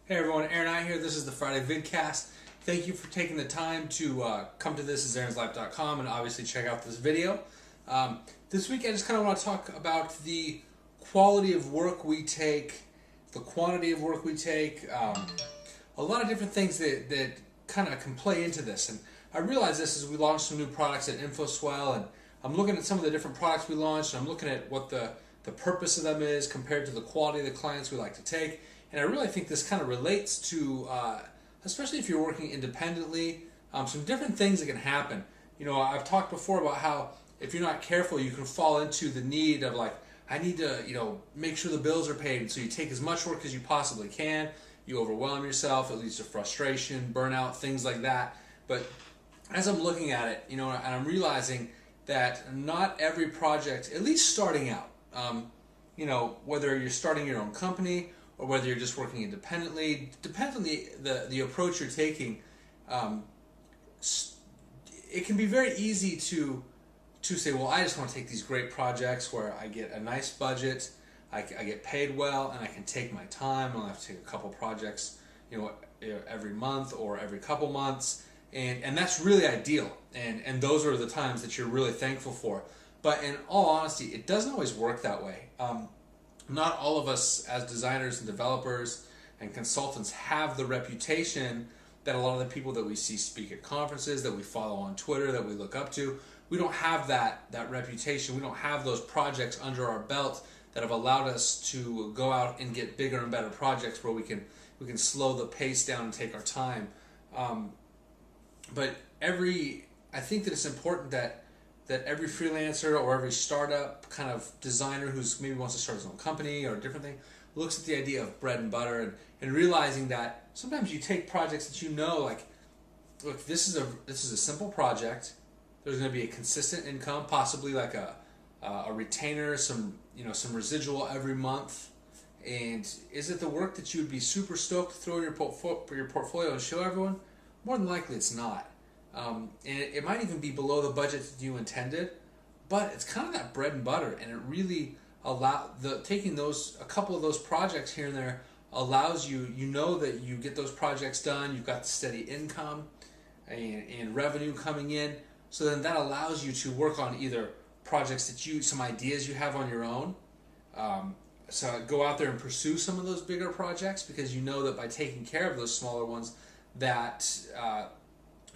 Hey everyone, Aaron I here. This is the Friday Vidcast. Thank you for taking the time to come to this as aaronslife.com and obviously check out this video. This week I just kind of want to talk about the quality of work we take, the quantity of work we take, a lot of different things that kind of can play into this. And I realize this as we launched some new products at InfoSwell, and I'm looking at some of the different products we launched, and I'm looking at what the purpose of them is compared to the quality of the clients we like to take. And I really think this kind of relates to, especially if you're working independently, some different things that can happen. You know, I've talked before about how if you're not careful, you can fall into the need of like, I need to, make sure the bills are paid. And so you take as much work as you possibly can. You overwhelm yourself. It leads to frustration, burnout, things like that. But as I'm looking at it, and I'm realizing that not every project, at least starting out, whether you're starting your own company or whether you're just working independently, depends on the approach you're taking. It can be very easy to say, well, I just want to take these great projects where I get a nice budget, I get paid well, and I can take my time. I don't have to take a couple projects, every month or every couple months, and that's really ideal. And those are the times that you're really thankful for. But in all honesty, it doesn't always work that way. Not all of us as designers and developers and consultants have the reputation that a lot of the people that we see speak at conferences, that we follow on Twitter, that we look up to. We don't have that reputation. We don't have those projects under our belt that have allowed us to go out and get bigger and better projects where we can slow the pace down and take our time. But I think that it's important that every freelancer or every startup kind of designer who's maybe wants to start his own company or a different thing looks at the idea of bread and butter and realizing that sometimes you take projects that like, look, this is a simple project. There's going to be a consistent income, possibly like a retainer, some residual every month. And is it the work that you would be super stoked to throw in your portfolio and show everyone? More than likely it's not. And it might even be below the budget that you intended, but it's kind of that bread and butter, and it really taking a couple of those projects here and there allows you, that you get those projects done, you've got the steady income and revenue coming in, so then that allows you to work on either projects some ideas you have on your own, so go out there and pursue some of those bigger projects because you know that by taking care of those smaller ones that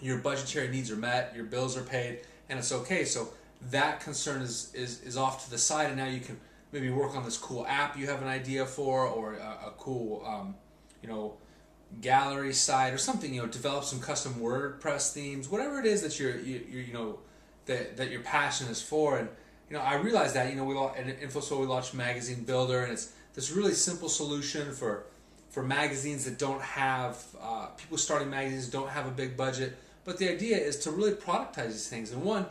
your budgetary needs are met, your bills are paid, and it's okay. So that concern is off to the side, and now you can maybe work on this cool app you have an idea for, or a cool gallery site or something. Develop some custom WordPress themes, whatever it is that that your passion is for. And I realized that at InfoSwell we launched Magazine Builder, and it's this really simple solution for magazines that don't have people starting magazines don't have a big budget. But the idea is to really productize these things, and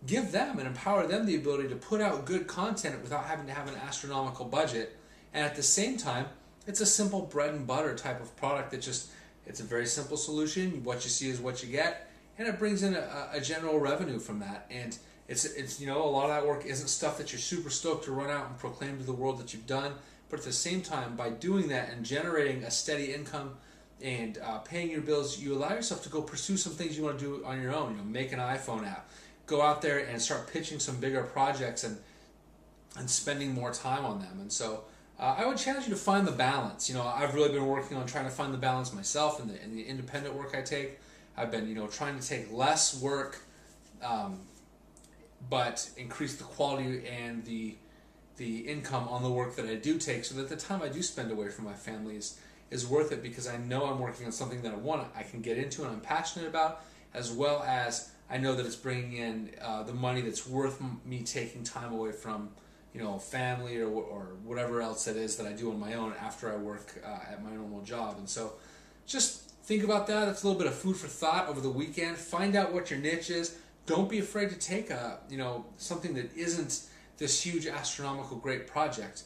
give them and empower them the ability to put out good content without having to have an astronomical budget. And at the same time, it's a simple bread and butter type of product it's a very simple solution. What you see is what you get, and it brings in a general revenue from that. And it's a lot of that work isn't stuff that you're super stoked to run out and proclaim to the world that you've done. But at the same time, by doing that and generating a steady income and paying your bills, you allow yourself to go pursue some things you want to do on your own. Make an iPhone app, go out there and start pitching some bigger projects and spending more time on them. And so I would challenge you to find the balance. I've really been working on trying to find the balance myself in the independent work I take. I've been trying to take less work, but increase the quality and the income on the work that I do take, so that the time I do spend away from my family is worth it, because I know I'm working on something that I can get into and I'm passionate about, as well as I know that it's bringing in the money that's worth me taking time away from family or whatever else it is that I do on my own after I work at my normal job. And so just think about that. That's a little bit of food for thought over the weekend. Find out what your niche is. Don't be afraid to take something that isn't this huge astronomical great project.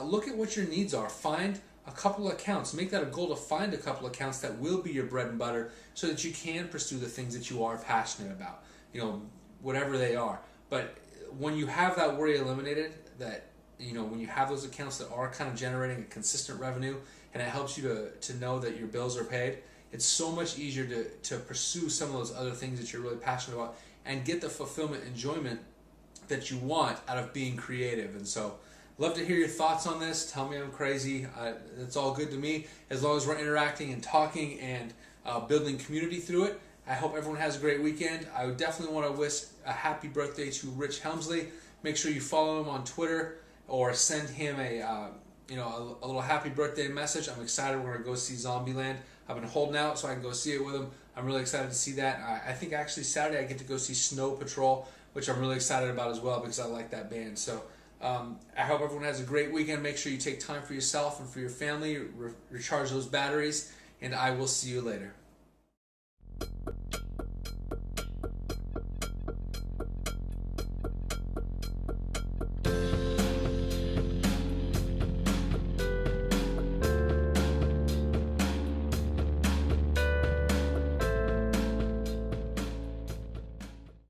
Look at what your needs are. Find a couple of accounts. Make that a goal to find a couple of accounts that will be your bread and butter, so that you can pursue the things that you are passionate about, whatever they are. But when you have that worry eliminated, that when you have those accounts that are kind of generating a consistent revenue, and it helps you to know that your bills are paid, it's so much easier to pursue some of those other things that you're really passionate about and get the fulfillment, enjoyment that you want out of being creative. And so, love to hear your thoughts on this. Tell me I'm crazy. It's all good to me as long as we're interacting and talking and building community through it. I hope everyone has a great weekend. I would definitely want to wish a happy birthday to Rich Helmsley. Make sure you follow him on Twitter or send him a little happy birthday message. I'm excited. We're going to go see Zombieland. I've been holding out so I can go see it with him. I'm really excited to see that. I think actually Saturday I get to go see Snow Patrol, which I'm really excited about as well because I like that band. So I hope everyone has a great weekend. Make sure you take time for yourself and for your family. Recharge those batteries, and I will see you later.